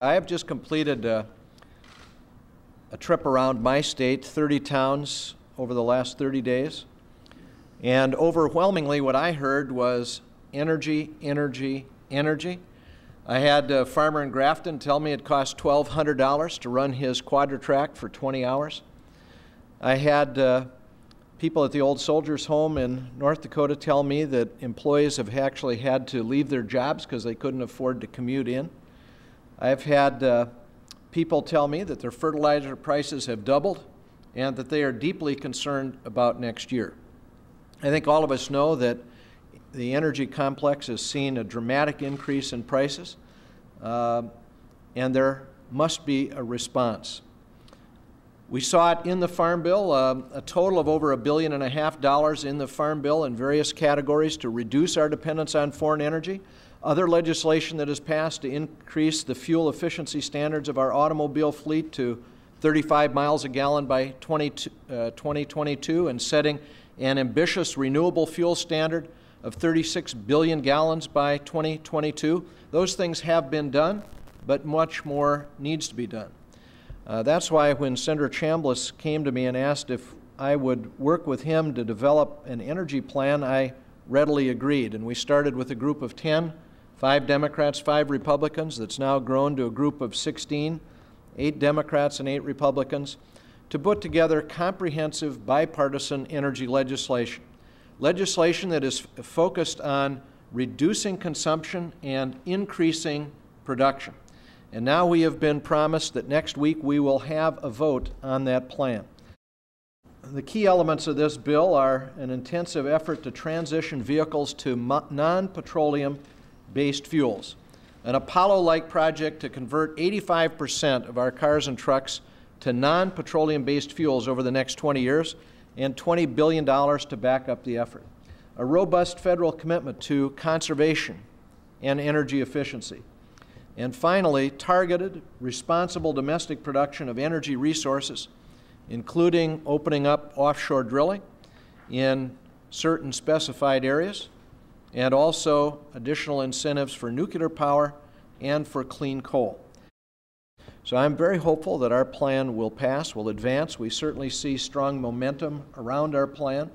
I have just completed a trip around my state, 30 towns over the last 30 days. And overwhelmingly what I heard was energy, energy, energy. I had a farmer in Grafton tell me it cost $1,200 to run his quadra-track for 20 hours. I had people at the old soldiers' home in North Dakota tell me that employees have actually had to leave their jobs because they couldn't afford to commute in. I've had people tell me that their fertilizer prices have doubled and that they are deeply concerned about next year. I think all of us know that the energy complex has seen a dramatic increase in prices, and there must be a response. We saw it in the Farm Bill, a total of over $1.5 billion in the Farm Bill in various categories to reduce our dependence on foreign energy. Other legislation that has passed to increase the fuel efficiency standards of our automobile fleet to 35 miles a gallon by 2022 and setting an ambitious renewable fuel standard of 36 billion gallons by 2022. Those things have been done, but much more needs to be done. That's why when Senator Chambliss came to me and asked if I would work with him to develop an energy plan, I readily agreed. And we started with a group of 10, 5 Democrats, 5 Republicans, that's now grown to a group of 16, 8 Democrats and 8 Republicans, to put together comprehensive bipartisan energy legislation. Legislation that is focused on reducing consumption and increasing production. And now we have been promised that next week we will have a vote on that plan. The key elements of this bill are an intensive effort to transition vehicles to non-petroleum-based fuels, an Apollo-like project to convert 85% of our cars and trucks to non-petroleum-based fuels over the next 20 years, and $20 billion to back up the effort. A robust federal commitment to conservation and energy efficiency. And finally, targeted, responsible domestic production of energy resources, including opening up offshore drilling in certain specified areas, and also additional incentives for nuclear power and for clean coal. So I'm very hopeful that our plan will pass, will advance. We certainly see strong momentum around our plan.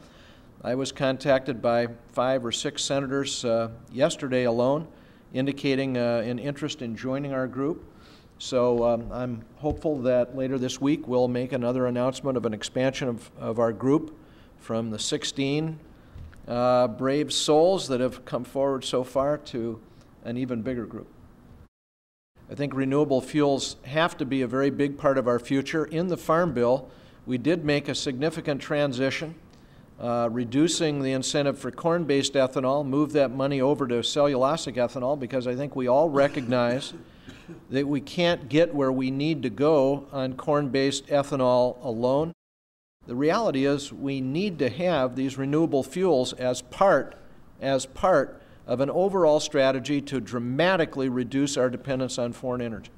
I was contacted by 5 or 6 senators yesterday alone, indicating an interest in joining our group. So I'm hopeful that later this week we'll make another announcement of an expansion of our group from the 16 brave souls that have come forward so far to an even bigger group. I think renewable fuels have to be a very big part of our future. In the Farm Bill, we did make a significant transition, reducing the incentive for corn-based ethanol, move that money over to cellulosic ethanol, because I think we all recognize that we can't get where we need to go on corn-based ethanol alone. The reality is we need to have these renewable fuels as part of an overall strategy to dramatically reduce our dependence on foreign energy.